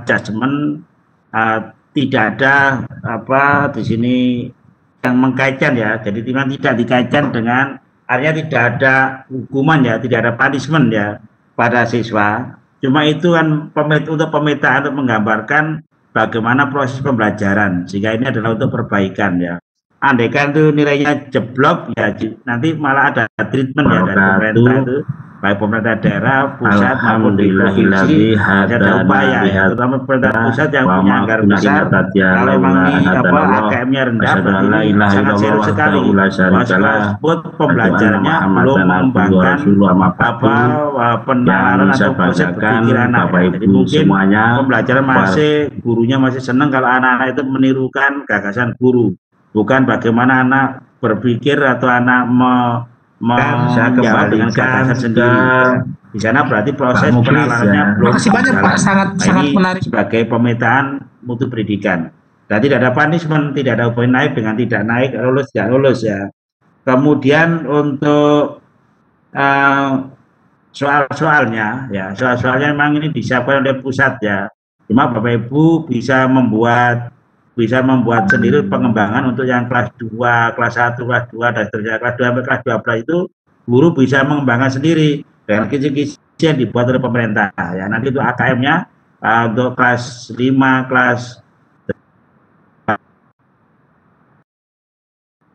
judgement, tidak ada apa di sini yang mengkaitkan ya. Jadi tidak dikaitkan dengan, artinya tidak ada hukuman ya, tidak ada punishment ya pada siswa. Cuma itu kan untuk pemetaan, untuk menggambarkan bagaimana proses pembelajaran, sehingga ini adalah untuk perbaikan ya. Andaikan itu nilainya jeblok ya, nanti malah ada treatment ya dari pemerintah itu, baik pemerintah daerah, pusat maupun di provinsi, ada upaya ya, terutama pemerintah pusat yang punya anggaran besar. Kalau memang ini AKM-nya rendah, berarti sangat serius sekali. Tersebut pembelajarannya belum mengembangkan penalaran atau konsep berpikir anak. Jadi mungkin pembelajaran gurunya masih senang kalau anak-anak itu menirukan gagasan guru, bukan bagaimana anak berpikir atau anak menjawab dengan gagasan sendiri. Di sana berarti proses penalarannya belum. Makasih banyak Pak, sangat menarik. Sebagai pemetaan mutu pendidikan. Dan tidak ada punishment, tidak ada poin naik dengan tidak naik, lulus tidak lulus ya. Kemudian untuk soal-soalnya ya, soal-soalnya memang ini disiapkan oleh pusat ya. Cuma Bapak Ibu bisa membuat sendiri pengembangan untuk yang kelas 2, kelas 1, kelas 2, dan seterusnya. Kelas 2 sampai kelas 12 itu guru bisa mengembangkan sendiri dengan kisi-kisi yang dibuat oleh pemerintah ya. Nanti itu AKM-nya untuk kelas 5, kelas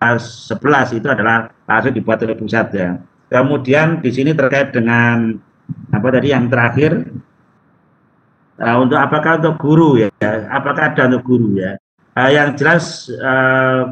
11 itu adalah langsung dibuat oleh pusat ya. Kemudian di sini terkait dengan apa tadi yang terakhir, untuk apakah untuk guru ya, apakah ada untuk guru ya. Yang jelas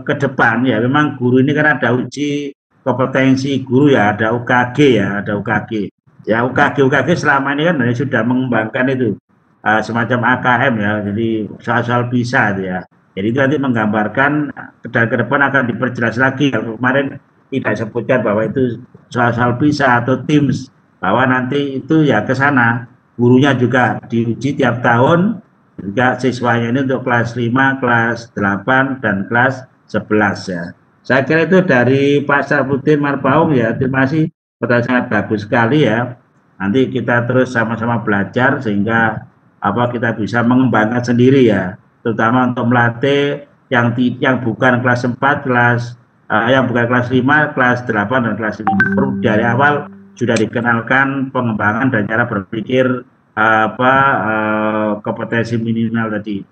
ke depan ya, memang guru ini kan ada uji kompetensi guru ya, ada UKG ya, ada UKG. Ya UKG selama ini kan sudah mengembangkan itu semacam AKM ya, jadi soal-soal bisa itu ya. Jadi itu nanti menggambarkan dan ke depan akan diperjelas lagi. Kalau kemarin tidak disebutkan bahwa itu soal-soal bisa atau TIMS, bahwa nanti itu ya ke sana. Gurunya juga diuji tiap tahun, juga siswanya ini untuk kelas 5, kelas 8, dan kelas 11 ya. Saya kira itu dari Pak Syafruddin Marpaung ya. Terima kasih, pertanyaan sangat bagus sekali ya. Nanti kita terus sama-sama belajar sehingga kita bisa mengembangkan sendiri ya, terutama untuk melatih yang bukan kelas 4, yang bukan kelas 5, kelas 8, dan kelas 5. Perlu dari awal sudah dikenalkan pengembangan dan cara berpikir kompetensi minimal tadi.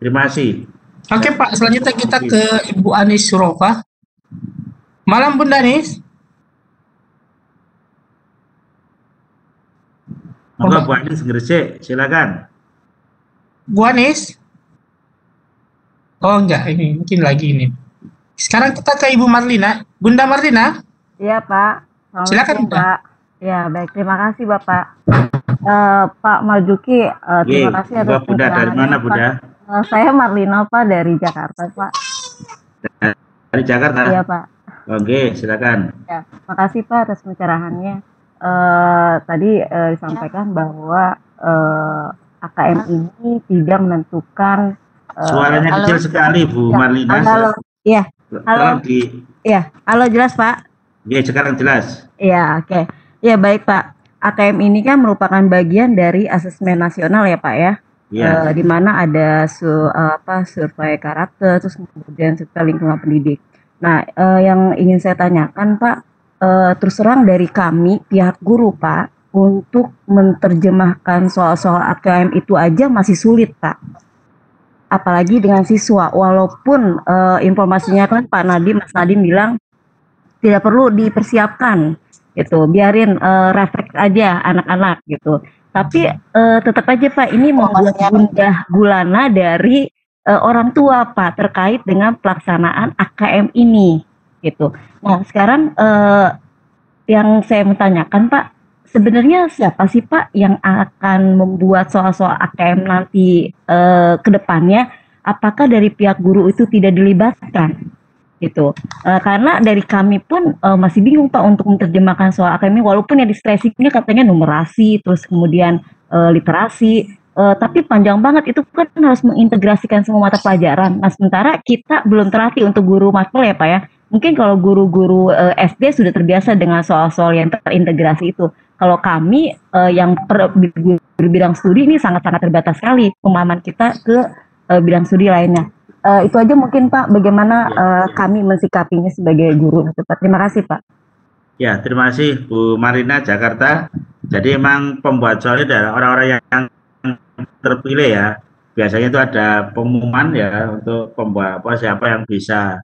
Terima kasih. Oke Pak, selanjutnya kita ke Ibu Anis Surofa. Malam Bunda Anis. Monggo Bu Anis Gresik, silakan. Bu Anis. Oh enggak, ini mungkin lagi ini. Sekarang kita ke Ibu Marlina. Bunda Marlina. Iya Pak. Silakan Pak. Ya baik, terima kasih Bapak. Pak Marzuki, terima kasih atas Bunda. Dari mana Bunda? Saya Marlina Pak, dari Jakarta Pak. Dari Jakarta? Iya Pak. Oke, silakan. Ya, makasih Pak atas pencerahannya. Tadi disampaikan bahwa AKM ini tidak menentukan. Suaranya kecil sekali Bu Marlina. Halo. Iya. Halo. Iya. Halo, jelas Pak? Iya, sekarang jelas. Iya, oke. Ya baik Pak. AKM ini kan merupakan bagian dari asesmen nasional ya Pak ya. Iya. Di mana ada survei karakter, terus kemudian survei lingkungan pendidik. Nah, yang ingin saya tanyakan Pak, terus terang dari kami pihak guru Pak, untuk menerjemahkan soal-soal AKM itu aja masih sulit Pak. Apalagi dengan siswa, walaupun informasinya kan Mas Nadiem bilang tidak perlu dipersiapkan gitu, biarin refleks aja anak-anak gitu. Tapi tetap aja Pak, ini membuat gundah gulana dari orang tua Pak terkait dengan pelaksanaan AKM ini gitu. Nah sekarang yang saya mau tanyakan Pak, sebenarnya siapa sih Pak yang akan membuat soal-soal AKM nanti ke depannya? Apakah dari pihak guru itu tidak dilibatkan? Gitu. Karena dari kami pun masih bingung Pak untuk menerjemahkan soal AKM ini, walaupun yang di stressingnya katanya numerasi, terus kemudian literasi, tapi panjang banget, itu kan harus mengintegrasikan semua mata pelajaran. Nah sementara kita belum terlatih untuk guru matkul ya Pak ya. Mungkin kalau guru-guru SD sudah terbiasa dengan soal-soal yang terintegrasi itu. Kalau kami yang berbidang studi ini sangat-sangat terbatas sekali pemahaman kita ke bidang studi lainnya. Itu aja mungkin Pak, bagaimana kami mensikapinya sebagai guru. Terima kasih Pak. Ya, terima kasih Bu Marina Jakarta. Jadi memang pembuat soal ini adalah orang-orang yang terpilih ya. Biasanya itu ada pengumuman ya untuk pembuat siapa yang bisa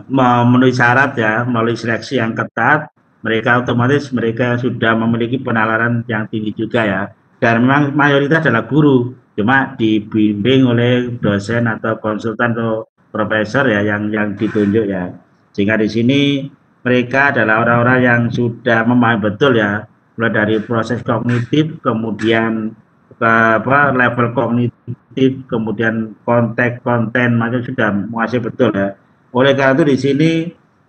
memenuhi syarat ya melalui seleksi yang ketat. Mereka otomatis mereka sudah memiliki penalaran yang tinggi juga ya. Dan memang mayoritas adalah guru, cuma dibimbing oleh dosen atau konsultan atau profesor ya yang ditunjuk ya. Sehingga di sini mereka adalah orang-orang yang sudah memahami betul ya, mulai dari proses kognitif, kemudian ke level kognitif, kemudian konteks konten, macam sudah menguasai betul ya. Oleh karena itu di sini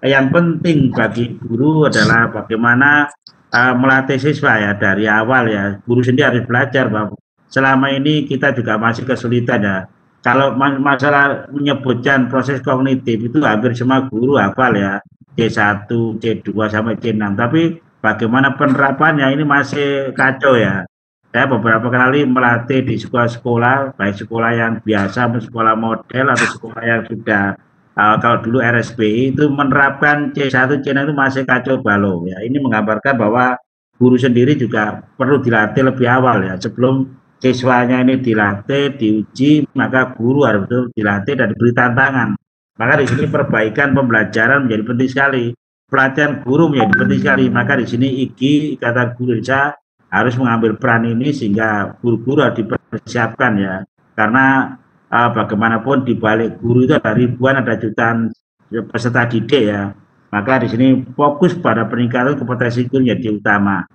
yang penting bagi guru adalah bagaimana melatih siswa ya dari awal ya. Guru sendiri harus belajar bahwa selama ini kita juga masih kesulitan ya. Kalau masalah menyebutkan proses kognitif itu hampir semua guru hafal ya. C1, C2 sampai C6. Tapi bagaimana penerapannya ini masih kacau ya. Saya beberapa kali melatih di sekolah-sekolah, baik sekolah yang biasa, sekolah model atau sekolah yang sudah kalau dulu RSBI itu menerapkan C1, C6 itu masih kacau balau ya. Ini menggambarkan bahwa guru sendiri juga perlu dilatih lebih awal ya. Sebelum siswanya ini dilatih, diuji, maka guru harus betul dilatih dan diberi tantangan. Maka di sini perbaikan pembelajaran menjadi penting sekali. Pelatihan guru menjadi penting sekali. Maka di sini IGI, Ikatan Guru Indonesia, harus mengambil peran ini sehingga guru-guru harus dipersiapkan ya. Karena bagaimanapun di balik guru itu ada ribuan, ada jutaan peserta didik ya. Maka di sini fokus pada peningkatan kompetensi guru menjadi utama.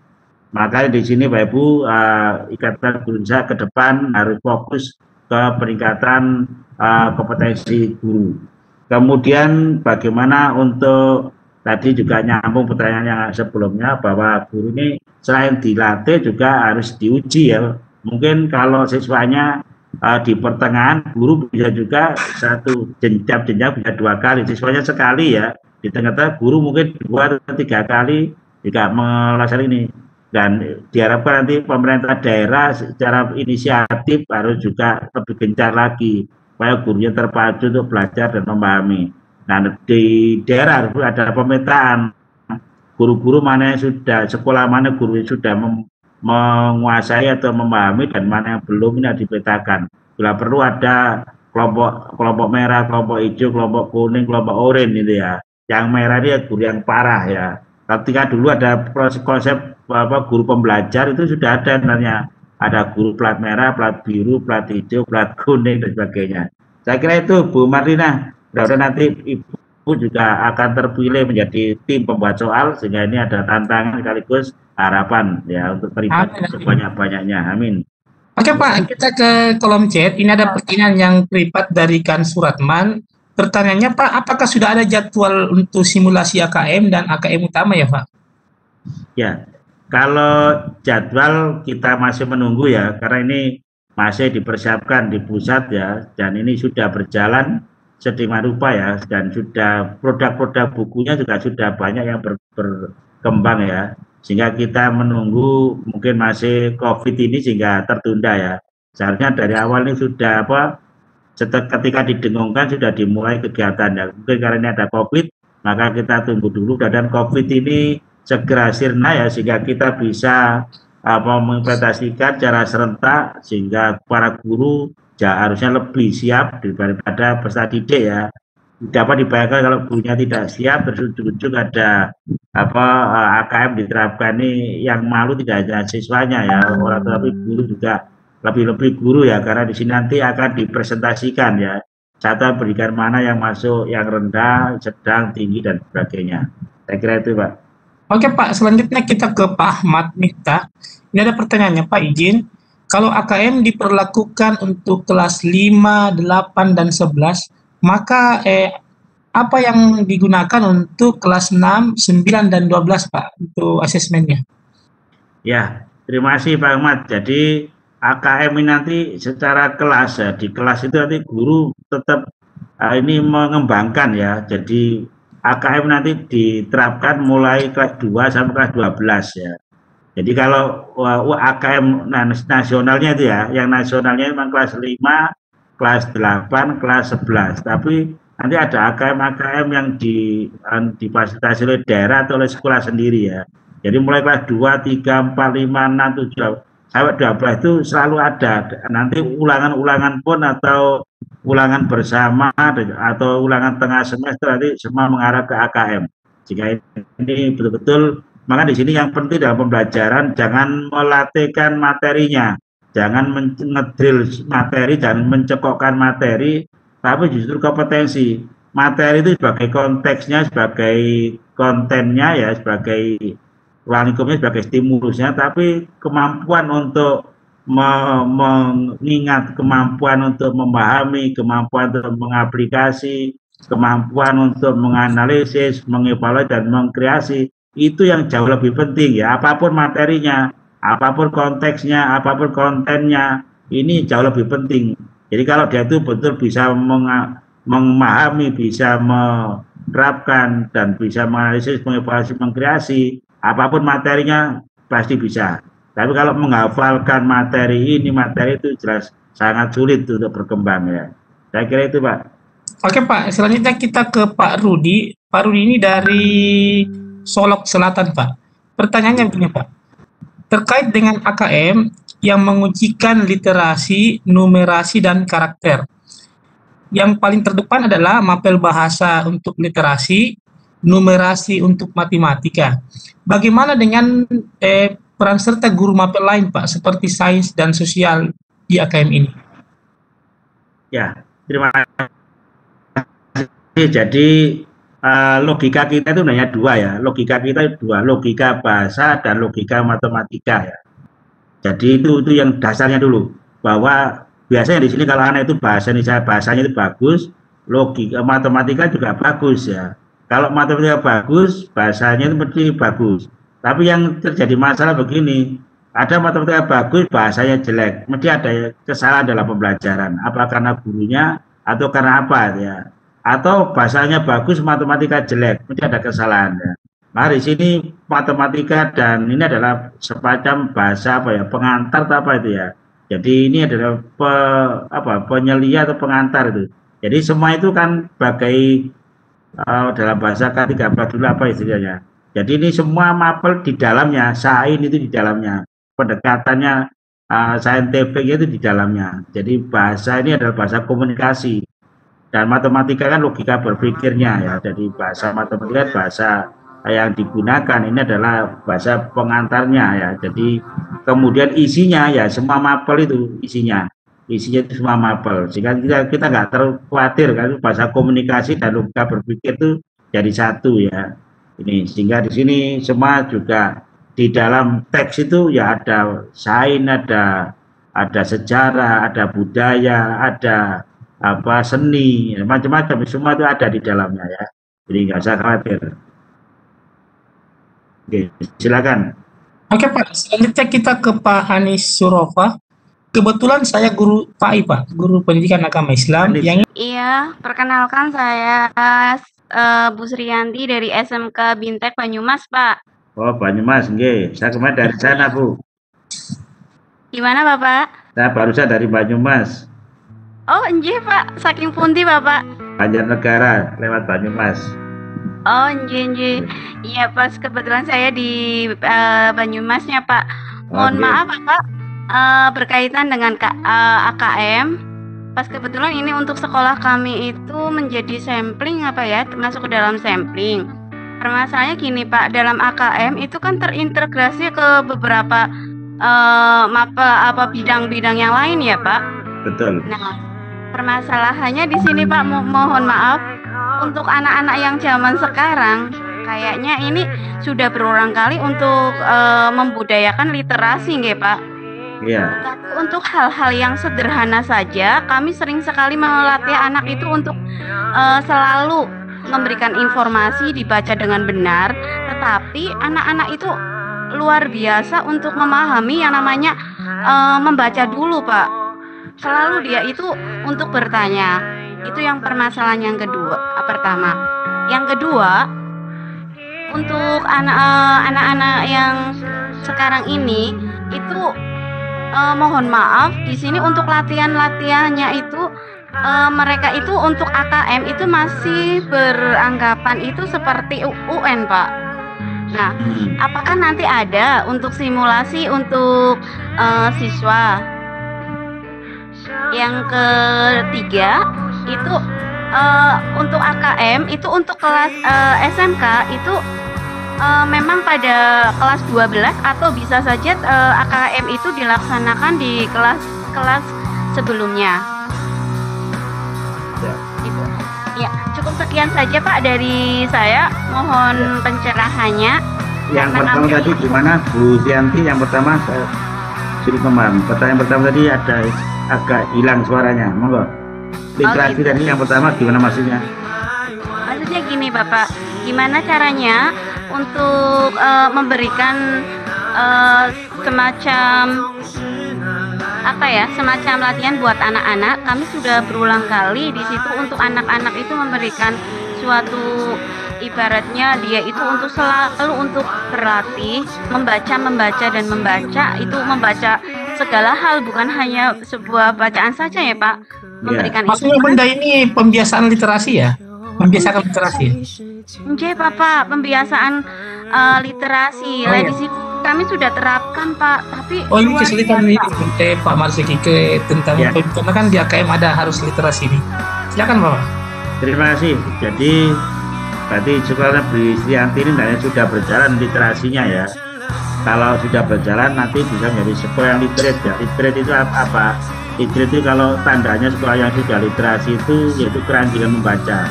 Maka di sini Bapak Ibu, Ikatan Guru Indonesia ke depan harus fokus ke peningkatan kompetensi guru. Kemudian bagaimana untuk tadi juga nyambung pertanyaan yang sebelumnya bahwa guru ini selain dilatih juga harus diuji ya. Mungkin kalau siswanya di pertengahan, guru bisa juga satu jenjang bisa 2 kali, siswanya sekali ya. Di tengah-tengah guru mungkin 2 atau 3 kali juga melaksanakan ini. Dan diharapkan nanti pemerintah daerah secara inisiatif harus juga lebih gencar lagi supaya gurunya terpacu untuk belajar dan memahami. Nah, di daerah harus ada pemetaan guru-guru mana yang sudah, sekolah mana guru yang sudah menguasai atau memahami dan mana yang belum, ini dipetakan. Bila perlu ada kelompok merah, kelompok hijau, kelompok kuning, kelompok oranye itu ya. Yang merah ini guru yang parah ya. Ketika dulu ada konsep guru pembelajar itu sudah ada namanya. Ada guru plat merah, plat biru, plat hijau, plat kuning, dan sebagainya. Saya kira itu Bu Marlina. Mudah-mudahan nanti Ibu juga akan terpilih menjadi tim pembuat soal, sehingga ini ada tantangan sekaligus harapan ya untuk terlibat sebanyak-banyaknya. Amin. Oke Pak, kita ke kolom chat. Ini ada pertanyaan yang privat dari Kan Suratman. Pertanyaannya Pak, apakah sudah ada jadwal untuk simulasi AKM dan AKM utama ya Pak? Ya. Kalau jadwal kita masih menunggu ya, karena ini masih dipersiapkan di pusat ya, dan ini sudah berjalan sedemikian rupa ya, dan sudah produk-produk bukunya juga sudah banyak yang berkembang ya, sehingga kita menunggu mungkin masih COVID ini sehingga tertunda ya. Seharusnya dari awal ini sudah ketika didengungkan sudah dimulai kegiatan ya. Mungkin karena ini ada COVID, maka kita tunggu dulu dan COVID ini segera sirna ya, sehingga kita bisa mengimplementasikan secara serentak sehingga para guru harusnya lebih siap daripada peserta didik ya. Dapat dibayangkan kalau gurunya tidak siap, terus ujung-ujung ada AKM diterapkan, ini yang malu tidak hanya siswanya ya, orang tapi guru juga lebih guru ya, karena di sini nanti akan dipresentasikan ya, satuan pendidikan mana yang masuk, yang rendah, sedang, tinggi, dan sebagainya. Saya kira itu Pak. Oke Pak, selanjutnya kita ke Pak Ahmad Miftah. Ini ada pertanyaannya Pak, izin. Kalau AKM diperlakukan untuk kelas 5, 8, dan 11, maka apa yang digunakan untuk kelas 6, 9, dan 12 Pak untuk asesmennya? Ya, terima kasih Pak Ahmad. Jadi AKM ini nanti secara kelas ya, di kelas itu nanti guru tetap ini mengembangkan ya. Jadi AKM nanti diterapkan mulai kelas 2 sampai kelas 12 ya. Jadi kalau AKM nasionalnya itu ya, yang nasionalnya memang kelas 5, kelas 8, kelas 11. Tapi nanti ada AKM-AKM yang difasilitasi oleh daerah atau oleh sekolah sendiri ya. Jadi mulai kelas 2, 3, 4, 5, 6, 7, sampai 12 itu selalu ada. Nanti ulangan-ulangan pun atau ulangan bersama atau ulangan tengah semester nanti semua mengarah ke AKM. Jika ini betul-betul, maka di sini yang penting dalam pembelajaran jangan melatihkan materinya, jangan ngedrill materi, jangan mencekokkan materi, tapi justru kompetensi. Materi itu sebagai konteksnya, sebagai kontennya ya, sebagai ruang lingkupnya, sebagai stimulusnya, tapi kemampuan untuk mengingat, kemampuan untuk memahami, kemampuan untuk mengaplikasi, kemampuan untuk menganalisis, mengevaluasi dan mengkreasi, itu yang jauh lebih penting ya. Apapun materinya, apapun konteksnya, apapun kontennya, ini jauh lebih penting. Jadi kalau dia itu betul bisa memahami, bisa menerapkan dan bisa menganalisis, mengevaluasi, mengkreasi, apapun materinya pasti bisa. Tapi kalau menghafalkan materi ini, materi itu jelas sangat sulit untuk berkembang ya. Saya kira itu, Pak. Oke Pak, selanjutnya kita ke Pak Rudi. Pak Rudi ini dari Solok Selatan Pak. Pertanyaannya begini Pak, terkait dengan AKM yang mengujikan literasi, numerasi, dan karakter. Yang paling terdepan adalah mapel bahasa untuk literasi, numerasi untuk matematika. Bagaimana dengan peran serta guru mapel lain Pak, seperti sains dan sosial di AKM ini? Ya, terima kasih. Jadi logika kita itu hanya dua ya. Logika kita dua, logika bahasa dan logika matematika ya. Jadi itu yang dasarnya dulu. Bahwa biasanya di sini kalau anak itu bahasanya itu bagus, logika matematika juga bagus ya. Kalau matematika bagus, bahasanya itu mesti bagus. Tapi yang terjadi masalah begini, ada matematika bagus, bahasanya jelek. Mesti ada kesalahan dalam pembelajaran. Apa karena gurunya atau karena apa ya? Atau bahasanya bagus, matematika jelek, mesti ada kesalahan ya. Nah di sini matematika dan ini adalah semacam bahasa apa ya, pengantar atau apa itu ya. Jadi ini adalah penyelia atau pengantar itu. Jadi semua itu kan sebagai dalam bahasa K13 dulu apa istilahnya. Jadi ini semua mapel di dalamnya, sains itu di dalamnya, pendekatannya saintifik itu di dalamnya. Jadi bahasa ini adalah bahasa komunikasi dan matematika kan logika berpikirnya ya. Jadi bahasa matematika bahasa yang digunakan ini adalah bahasa pengantarnya ya. Jadi kemudian isinya ya semua mapel itu isinya itu semua mapel, sehingga kita nggak terlalu khawatir kan bahasa komunikasi dan logika berpikir itu jadi satu ya. Ini sehingga di sini semua juga di dalam teks itu ya ada sains, ada sejarah, ada budaya, ada apa seni, macam-macam semua itu ada di dalamnya ya. Jadi nggak usah khawatir. Oke, silakan. Oke Pak, selanjutnya kita ke Pak Hanis Surofa. Kebetulan saya guru PAI Pak, guru pendidikan agama Islam. Iya, perkenalkan saya Bu Sriyanti dari SMK Bintek Banyumas Pak. Oh Banyumas, nggih. Saya kemarin dari sana Bu. Gimana Bapak? Saya barusan dari Banyumas. Oh nggih Pak, saking pundi Bapak? Banjarnegara lewat Banyumas. Oh nggih. Iya pas kebetulan saya di Banyumasnya Pak. Mohon maaf Bapak, berkaitan dengan AKM. Pas kebetulan ini untuk sekolah kami itu menjadi sampling apa ya, termasuk ke dalam sampling. Permasalahannya gini Pak, dalam AKM itu kan terintegrasi ke beberapa bidang-bidang yang lain ya Pak. Betul. Nah, permasalahannya di sini Pak, mohon maaf untuk anak-anak yang zaman sekarang kayaknya ini sudah berulang kali untuk membudayakan literasi nggih Pak. Iya. Tapi untuk hal-hal yang sederhana saja, kami sering sekali melatih anak itu untuk selalu memberikan informasi dibaca dengan benar. Tetapi anak-anak itu luar biasa untuk memahami yang namanya membaca dulu, Pak. Selalu dia itu untuk bertanya. Itu yang permasalahan yang kedua, pertama. Yang kedua, untuk anak-anak yang sekarang ini itu mohon maaf di sini untuk latihannya itu mereka itu untuk AKM itu masih beranggapan itu seperti UN, Pak. Nah, apakah nanti ada untuk simulasi untuk siswa? Yang ketiga itu untuk AKM itu untuk kelas SMK itu memang pada kelas 12 atau bisa saja AKM itu dilaksanakan di kelas sebelumnya. Itu. Ya, cukup sekian saja Pak dari saya. Mohon pencerahannya. Yang pertama tadi gimana Bu Sianti? Yang pertama saya sudah paham. Pertanyaan pertama tadi ada agak hilang suaranya. Monggo. Literasi tadi yang pertama gimana maksudnya? Maksudnya gini Bapak, gimana caranya untuk memberikan semacam latihan buat anak-anak. Kami sudah berulang kali di situ untuk anak-anak itu memberikan suatu ibaratnya dia itu untuk selalu untuk berlatih membaca dan membaca itu membaca segala hal, bukan hanya sebuah bacaan saja ya Pak. Memberikan maksudnya benda ini pembiasaan literasi ya? Membiasakan literasi. Oke Bapak, pembiasaan literasi. Oh, di situ kami sudah terapkan Pak, tapi ini kesulitan ini Pak Marzuki tentang karena kan di AKM ada harus literasi ini. Silakan Bapak. Terima kasih. Jadi berarti sekolah Bu Sianti ini sudah berjalan literasinya ya. Kalau sudah berjalan nanti bisa menjadi sekolah yang literate ya. Literate itu apa? Literate itu kalau tandanya sekolah yang sudah literasi itu yaitu keranjingan membaca.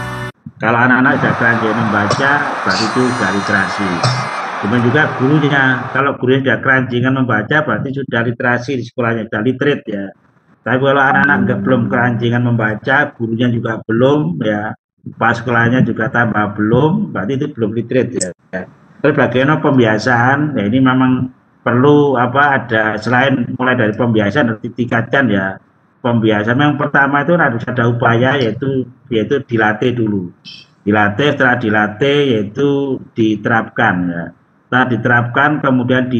Kalau anak-anak sudah keranjingan membaca berarti itu sudah literasi. Kemudian juga gurunya, kalau gurunya sudah keranjingan membaca berarti sudah literasi di sekolahnya, sudah literate ya. Tapi kalau anak-anak belum keranjingan membaca, gurunya juga belum ya, pas sekolahnya juga tambah belum, berarti itu belum literate ya. Terus bagaimana pembiasaan? Ya ini memang perlu ada selain mulai dari pembiasaan harus ditingkatkan ya. Pembiasaan yang pertama itu harus ada upaya yaitu dilatih dulu. Dilatih, setelah dilatih yaitu diterapkan ya. Setelah diterapkan kemudian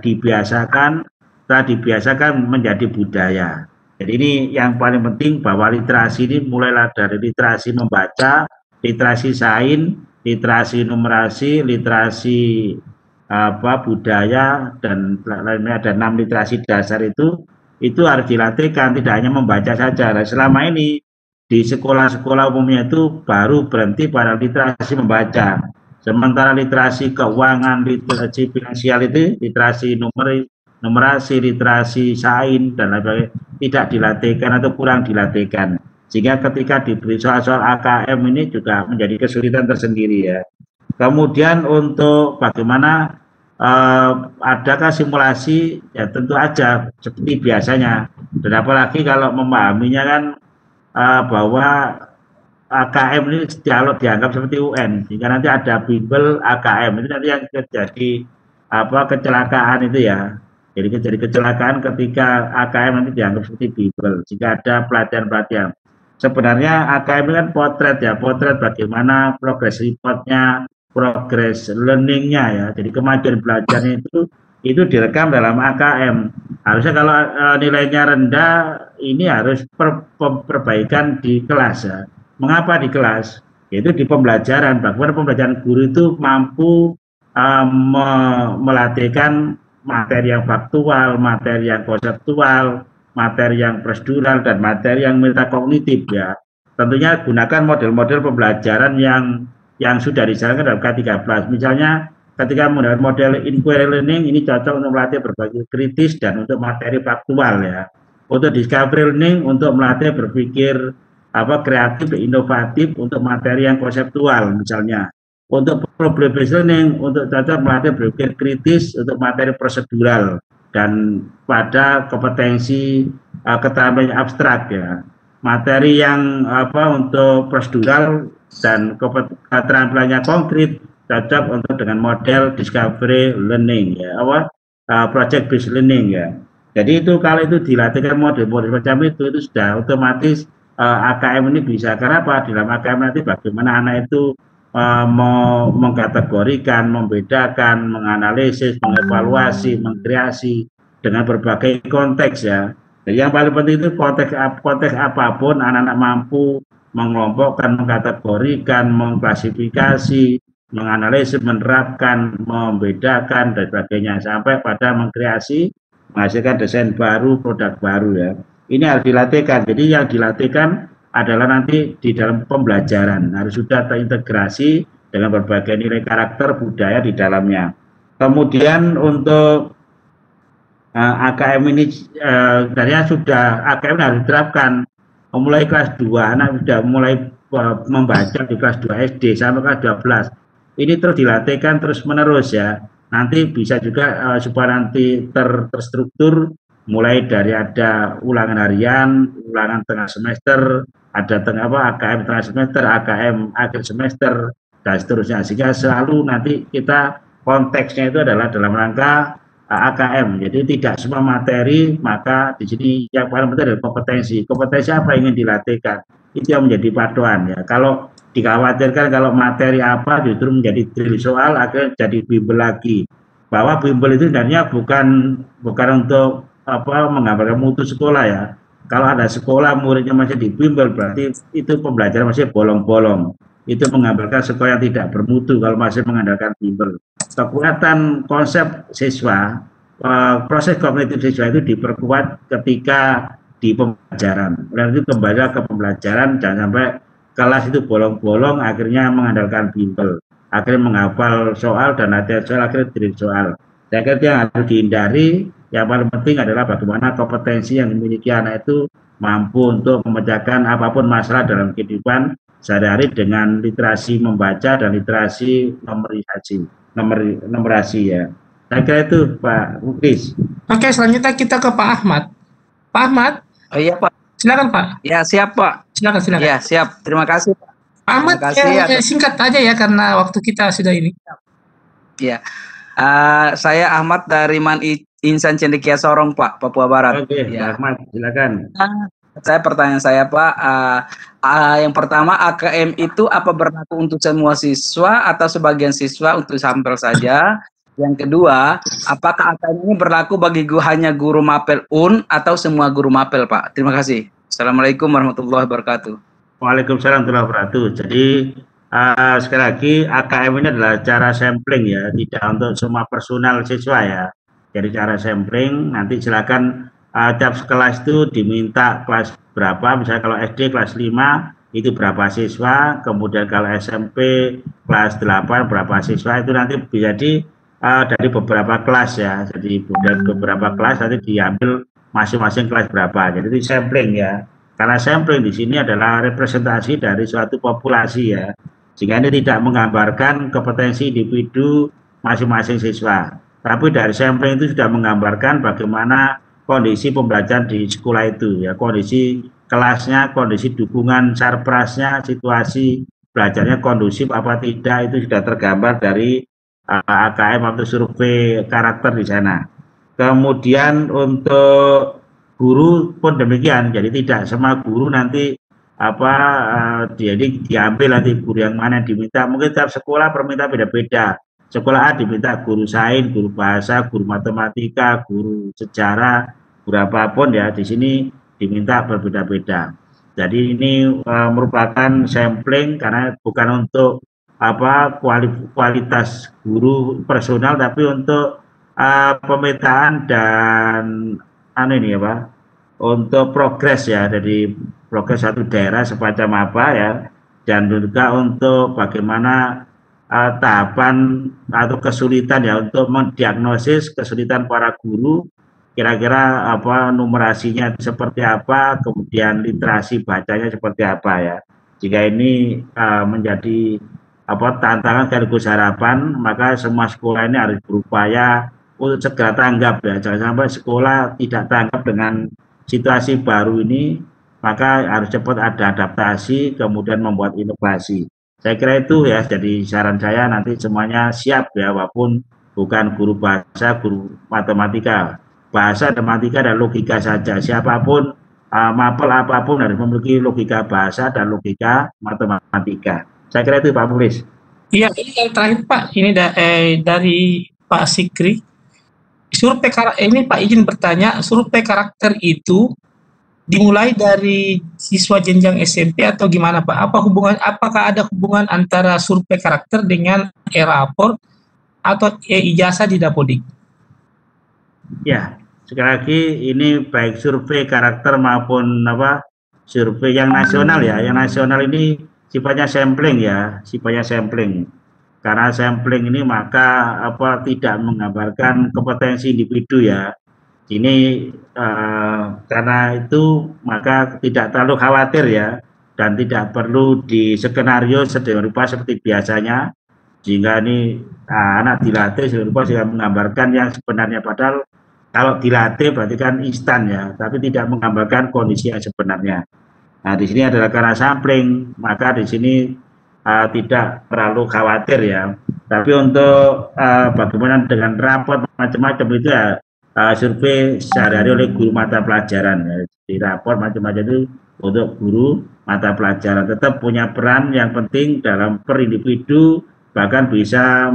dibiasakan, setelah dibiasakan menjadi budaya. Jadi ini yang paling penting bahwa literasi ini mulailah dari literasi membaca, literasi sains, literasi numerasi, literasi budaya dan lainnya ada 6 literasi dasar itu harus dilatihkan, tidak hanya membaca saja. Nah, selama ini di sekolah-sekolah umumnya itu baru berhenti pada literasi membaca. Sementara literasi keuangan, literasi finansial itu, literasi numerasi, literasi sains dan lain-lain tidak dilatihkan atau kurang dilatihkan. Sehingga ketika diberi soal-soal AKM ini juga menjadi kesulitan tersendiri ya. Kemudian untuk bagaimana adakah simulasi ya tentu aja seperti biasanya. Dan apalagi kalau memahaminya kan bahwa AKM ini dianggap seperti UN, sehingga nanti ada Bible AKM itu nanti yang terjadi kecelakaan itu ya. Jadi kecelakaan ketika AKM nanti dianggap seperti Bible, jika ada pelatihan-pelatihan. Sebenarnya AKM ini kan potret bagaimana progres reportnya, progres learningnya ya. Jadi kemajuan belajarnya itu direkam dalam AKM. Harusnya kalau nilainya rendah, ini harus perbaikan di kelas ya. Mengapa di kelas? Yaitu di pembelajaran. Bagaimana pembelajaran guru itu mampu melatihkan materi yang faktual, materi yang konseptual, materi yang prosedural, dan materi yang metakognitif ya. Tentunya gunakan model-model pembelajaran yang sudah dijalankan dalam K13. Misalnya ketika menggunakan model inquiry learning ini cocok untuk melatih berpikir kritis dan untuk materi faktual ya. Untuk discovery learning untuk melatih berpikir kreatif, inovatif untuk materi yang konseptual misalnya. Untuk problem based learning untuk cocok melatih berpikir kritis untuk materi prosedural dan pada kompetensi keterampilan abstrak ya. Materi yang untuk prosedural dan keterampilannya konkret cocok untuk dengan model discovery learning ya, project based learning ya. Jadi itu kalau itu dilatihkan model-model macam itu sudah otomatis AKM ini bisa. Karena apa? Di dalam AKM nanti bagaimana anak itu mengkategorikan, membedakan, menganalisis, mengevaluasi, mengkreasi dengan berbagai konteks ya. Jadi yang paling penting itu konteks apapun anak-anak mampu mengelompokkan, mengkategorikan, mengklasifikasi, menganalisis, menerapkan, membedakan dan sebagainya sampai pada mengkreasi, menghasilkan desain baru, produk baru ya. Ini harus dilatihkan. Jadi yang dilatihkan adalah nanti di dalam pembelajaran harus sudah terintegrasi dengan berbagai nilai karakter budaya di dalamnya. Kemudian untuk AKM ini sebenarnya sudah AKM harus diterapkan mulai kelas 2, anak sudah mulai membaca di kelas 2 SD sampai kelas 12. Ini terus dilatihkan terus menerus ya. Nanti bisa juga supaya nanti terstruktur mulai dari ada ulangan harian, ulangan tengah semester, ada AKM tengah semester, AKM akhir semester, dan seterusnya. Sehingga selalu nanti kita konteksnya itu adalah dalam rangka AKM. Jadi tidak semua materi, maka di sini yang paling penting adalah kompetensi. Kompetensi apa yang ingin dilatihkan? Itu yang menjadi paduan ya. Kalau dikhawatirkan kalau materi apa justru menjadi drill soal, akhirnya jadi bimbel lagi. Bahwa bimbel itu sebenarnya bukan untuk menggambarkan mutu sekolah ya. Kalau ada sekolah muridnya masih dibimbel berarti itu pembelajaran masih bolong-bolong. Itu menggambarkan sekolah yang tidak bermutu kalau masih mengandalkan bimbel. Kekuatan konsep siswa, proses kognitif siswa itu diperkuat ketika di pembelajaran. Dan itu kembali ke pembelajaran, jangan sampai kelas itu bolong-bolong akhirnya mengandalkan bimbel. Akhirnya menghafal soal dan latihan soal, akhirnya drill soal. Saya kira yang harus dihindari. Yang paling penting adalah bagaimana kompetensi yang dimiliki anak itu mampu untuk memecahkan apapun masalah dalam kehidupan sehari-hari dengan literasi membaca dan literasi numerasi ya. Saya kira itu Pak Muklis. Oke, selanjutnya kita ke Pak Ahmad. Pak Ahmad? Oh iya Pak. Silakan Pak. Ya siap Pak. Silakan. Ya siap. Terima kasih Pak. Pak Ahmad, singkat aja ya karena waktu kita sudah ini. Ya. Saya Ahmad dari Insan Cendekia Sorong Pak, Papua Barat. Oke, ya. Ahmad, silakan. Pertanyaan saya Pak, yang pertama AKM itu apa berlaku untuk semua siswa atau sebagian siswa untuk sampel saja? Yang kedua, apakah AKM ini berlaku bagi hanya guru mapel atau semua guru mapel Pak? Terima kasih. Assalamualaikum warahmatullahi wabarakatuh. Waalaikumsalam warahmatullahi wabarakatuh. Jadi sekali lagi AKM ini adalah cara sampling ya, tidak untuk semua personal siswa ya. Jadi cara sampling nanti silakan tiap kelas itu diminta kelas berapa, misalnya kalau SD kelas 5 itu berapa siswa, kemudian kalau SMP kelas 8 berapa siswa, itu nanti bisa dari beberapa kelas ya. Jadi dari beberapa kelas nanti diambil masing-masing kelas berapa. Jadi itu sampling ya. Karena sampling di sini adalah representasi dari suatu populasi ya. Sehingga ini tidak menggambarkan kompetensi individu masing-masing siswa. Tapi dari sampling itu sudah menggambarkan bagaimana kondisi pembelajaran di sekolah itu ya, kondisi kelasnya, kondisi dukungan sarprasnya, situasi belajarnya kondusif apa tidak, itu sudah tergambar dari AKM atau survei karakter di sana. Kemudian untuk guru pun demikian, jadi tidak semua guru nanti jadi diambil nanti guru yang mana diminta. Mungkin tiap sekolah permintaan beda-beda. Sekolah A diminta guru sains, guru bahasa, guru matematika, guru sejarah, guru apapun ya, di sini diminta berbeda-beda. Jadi ini merupakan sampling karena bukan untuk kualitas guru personal, tapi untuk pemetaan dan untuk progres ya, jadi progres satu daerah semacam apa ya, dan juga untuk bagaimana tahapan atau kesulitan ya untuk mendiagnosis kesulitan para guru, kira-kira numerasinya seperti apa, kemudian literasi bacanya seperti apa ya. Jika ini menjadi tantangan sekaligus harapan, maka semua sekolah ini harus berupaya untuk segera tanggap ya. Jangan sampai sekolah tidak tanggap dengan situasi baru ini, maka harus cepat ada adaptasi, kemudian membuat inovasi. Saya kira itu ya, jadi saran saya nanti semuanya siap ya, walaupun bukan guru bahasa, guru matematika. Bahasa dan matematika dan logika saja, siapapun mapel apapun harus memiliki logika bahasa dan logika matematika. Saya kira itu Pak Mulis. Iya, ini yang terakhir Pak, ini dari Pak Sikri. Survei karakter ini Pak izin bertanya, survei karakter itu dimulai dari siswa jenjang SMP atau gimana Pak? Apakah ada hubungan antara survei karakter dengan e-rapor atau ijazah di Dapodik? Ya, sekali lagi ini baik survei karakter maupun survei yang nasional ya. Yang nasional ini sifatnya sampling ya, sifatnya sampling. Karena sampling ini maka tidak menggambarkan kompetensi individu ya. Ini karena itu maka tidak terlalu khawatir ya, dan tidak perlu di skenario sedemikian rupa seperti biasanya, sehingga ini anak dilatih sedemikian rupa sehingga menggambarkan yang sebenarnya, padahal kalau dilatih berarti kan instan ya, tapi tidak menggambarkan kondisi yang sebenarnya. Nah, di sini adalah karena sampling, maka di sini tidak terlalu khawatir ya. Tapi untuk bagaimana dengan raport macam-macam itu ya, survei sehari-hari oleh guru mata pelajaran ya. Di raport macam-macam itu untuk guru mata pelajaran tetap punya peran yang penting dalam per individu, bahkan bisa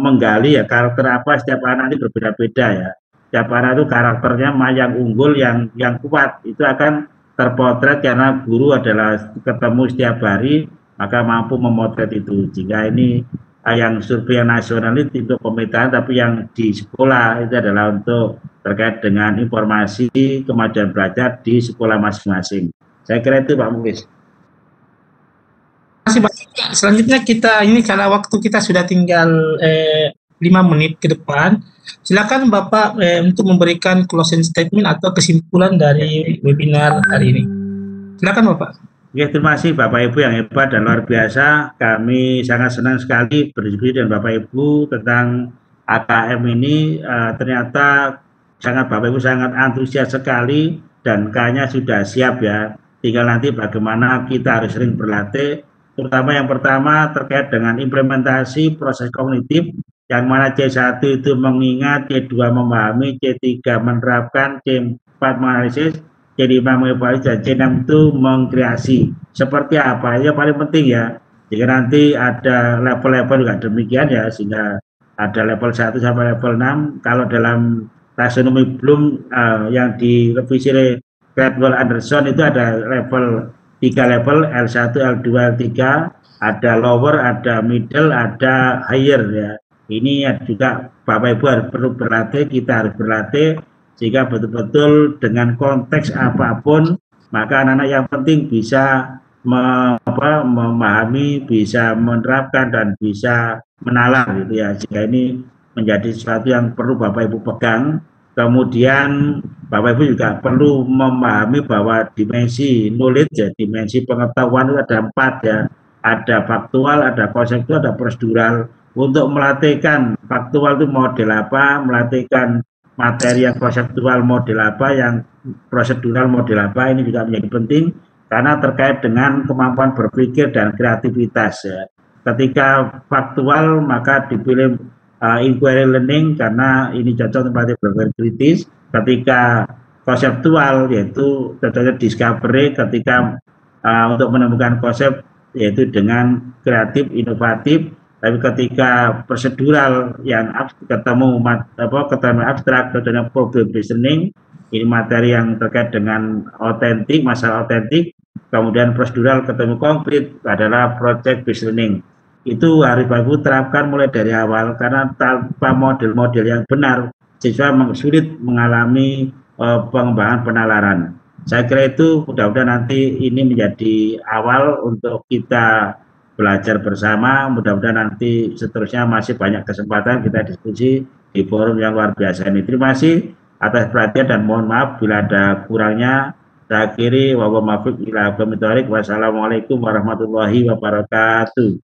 menggali ya karakter apa setiap anak ini berbeda-beda ya. Setiap anak itu karakternya yang unggul, yang kuat itu akan terpotret karena guru adalah ketemu setiap hari, maka mampu memotret itu. Jika ini yang survei yang nasional itu untuk pemetaan, tapi yang di sekolah itu adalah untuk terkait dengan informasi kemajuan belajar di sekolah masing-masing. Saya kira itu Pak Muklis. Terima kasih banyak. Selanjutnya kita ini karena waktu kita sudah tinggal 5 menit ke depan, silakan Bapak untuk memberikan closing statement atau kesimpulan dari webinar hari ini. Silakan Bapak. Ya, terima kasih Bapak Ibu yang hebat dan luar biasa. Kami sangat senang sekali berdiskusi dengan Bapak Ibu tentang AKM ini. Ternyata Bapak Ibu sangat antusias sekali dan kayaknya sudah siap ya. Tinggal nanti bagaimana kita harus sering berlatih. Terutama yang pertama terkait dengan implementasi proses kognitif, yang mana C1 itu mengingat, C2 memahami, C3 menerapkan, C4 menganalisis, C5 mengevaluasi, dan C6 itu mengkreasi. Seperti apa? Ya paling penting ya. Jika nanti ada level-level juga demikian ya, sehingga ada level 1 sampai level 6. Kalau dalam taksonomi Bloom yang direvisi oleh Caldwell Anderson itu ada level 3 level, L1, L2, L3, ada lower, ada middle, ada higher ya. Ini juga Bapak Ibu harus perlu berlatih, kita harus berlatih sehingga betul-betul dengan konteks apapun, maka anak-anak yang penting bisa memahami, bisa menerapkan dan bisa menalar gitu ya. Sehingga ini menjadi sesuatu yang perlu Bapak Ibu pegang. Kemudian Bapak Ibu juga perlu memahami bahwa dimensi knowledge ya, dimensi pengetahuan itu ada 4 ya. Ada faktual, ada konseptual, ada prosedural. Untuk melatihkan faktual itu model apa, melatihkan materi yang konseptual model apa, yang prosedural model apa, ini juga menjadi penting karena terkait dengan kemampuan berpikir dan kreativitas ya. Ketika faktual maka dipilih inquiry learning karena ini cocok untuk berpikir kritis. Ketika konseptual yaitu cocoknya discovery, ketika untuk menemukan konsep yaitu dengan kreatif, inovatif. Tapi ketika prosedural yang ketemu abstrak, ketemu problem reasoning, ini materi yang terkait dengan otentik, masalah otentik. Kemudian prosedural ketemu konkret adalah project based learning. Itu harus Bapak Ibu terapkan mulai dari awal, karena tanpa model-model yang benar, siswa sulit mengalami pengembangan penalaran. Saya kira itu mudah-mudahan nanti ini menjadi awal untuk kita belajar bersama. Mudah-mudahan nanti seterusnya masih banyak kesempatan kita diskusi di forum yang luar biasa ini. Terima kasih atas perhatian dan mohon maaf bila ada kurangnya. Saya akhiri wassalamualaikum warahmatullahi wabarakatuh.